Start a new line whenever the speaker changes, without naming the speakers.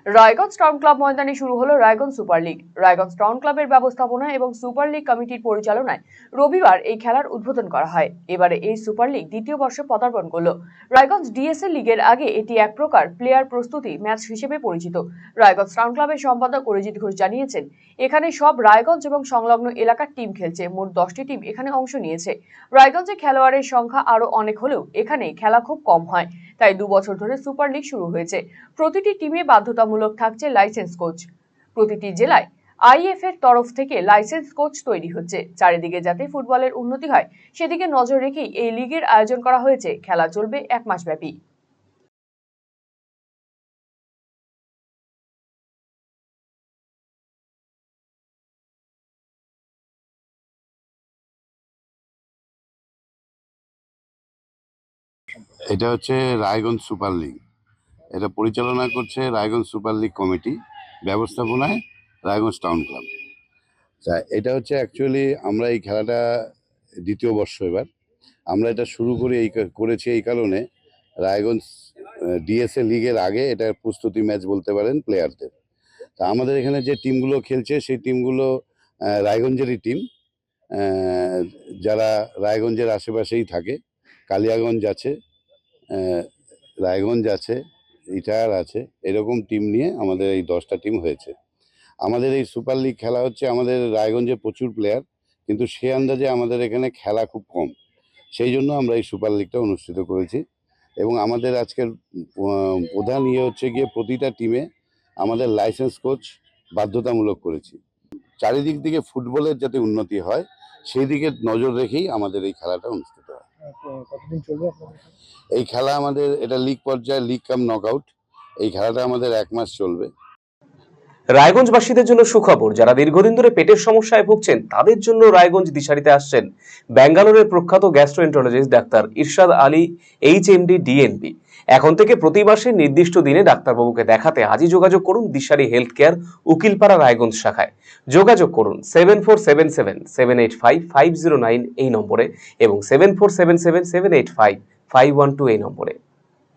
Raiganj town club ময়দানে শুরু হলো Raiganj super league. Raiganj town ক্লাবের ব্যবস্থাপনা এবং সুপার লিগ কমিটির পরিচালনায় রবিবার এই খেলার উদ্বোধন করা হয়। এবারে এই সুপার লিগ দ্বিতীয় বর্ষে পদার্পণ করলো। রায়গঞ্জ ডিএসএল লিগের আগে এটি এক প্রকার প্লেয়ার প্রস্তুতি ম্যাচ হিসেবে পরিচিত। রায়গঞ্জ টাউন ক্লাবের সম্পাদক অরিজিৎ ঘোষ জানিয়েছেন, এখানে সব রায়গঞ্জ এবং সংলগ্ন এলাকার টিম খেলছে। মোট 10টি টিম এখানে অংশ নিয়েছে। রায়গঞ্জে খেলোয়াড়ের সংখ্যা আরো অনেক হলেও এখানে খেলা খুব কম হয়, তাই 2 বছর ধরে সুপার লিগ শুরু হয়েছে। প্রতিটি টিমে বাধ্যতামূলক থাকছে লাইসেন্স কোচ। প্রতিটি জেলায় আইএফ এর তরফ থেকে লাইসেন্স কোচ তৈরি হচ্ছে। চারিদিকে যাতে ফুটবলের উন্নতি হয় সেদিকে নজর রেখেই এই লিগের আয়োজন করা হয়েছে। খেলা চলবে 1 মাস ব্যাপী।
এটা হচ্ছে রায়গঞ্জ সুপার লিগ। এটা পরিচালনা করছে রায়গঞ্জ সুপার লিগ কমিটি, ব্যবস্থাপনায় রায়গঞ্জ টাউন ক্লাব। এটা হচ্ছে অ্যাকচুয়ালি আমরা এই খেলাটা দ্বিতীয় বর্ষ এবার। আমরা এটা শুরু করেছি এই কারণে, রায়গঞ্জ ডিএসএ লিগের আগে এটা প্রস্তুতি ম্যাচ বলতে পারেন প্লেয়ারদের। তা আমাদের এখানে যে টিমগুলো খেলছে সেই টিমগুলো রায়গঞ্জেরই টিম, যারা রায়গঞ্জের আশেপাশেই থাকে। কালিয়াগঞ্জ আছে, রায়গঞ্জ আছে, ইটাহার আছে, এরকম টিম নিয়ে আমাদের এই 10টা টিম হয়েছে। আমাদের এই সুপার লিগ খেলা হচ্ছে, আমাদের রায়গঞ্জে প্রচুর প্লেয়ার, কিন্তু সে আন্দাজে আমাদের এখানে খেলা খুব কম। সেই জন্য আমরা এই সুপার লিগটা অনুষ্ঠিত করেছি। এবং আমাদের আজকের প্রধান হচ্ছে গিয়ে প্রতিটা টিমে আমাদের লাইসেন্স কোচ বাধ্যতামূলক করেছি। চারিদিক থেকে ফুটবলের যাতে উন্নতি হয় সেই দিকে নজর রেখেই আমাদের এই খেলাটা অনুষ্ঠিত হয়।
কতদিন চলবে
এই খেলা আমাদের, এটা লিগ পর্যায়ে, লিগ কাম নকআউট। এই খেলাটা আমাদের 1 মাস চলবে।
রায়গঞ্জবাসীদের জন্য সুখবর, যারা দীর্ঘদিন ধরে পেটের সমস্যায় ভুগছেন তাদের জন্য রায়গঞ্জ দিশারিতে আসছেন ব্যাঙ্গালোরের প্রখ্যাত গ্যাস্ট্রোএন্টারোলজিস্ট ডাক্তার ইরশাদ আলী, এইচএমডি, ডিএনবি। এখন থেকে প্রতি মাসে নির্দিষ্ট দিনে ডাক্তারবাবুকে দেখাতে আজই যোগাযোগ করুন দিশারি হেলথ কেয়ার, উকিলপাড়া, রায়গঞ্জ শাখায়। যোগাযোগ করুন 7477785509 এই নম্বরে এবং 7477785512 এই নম্বরে।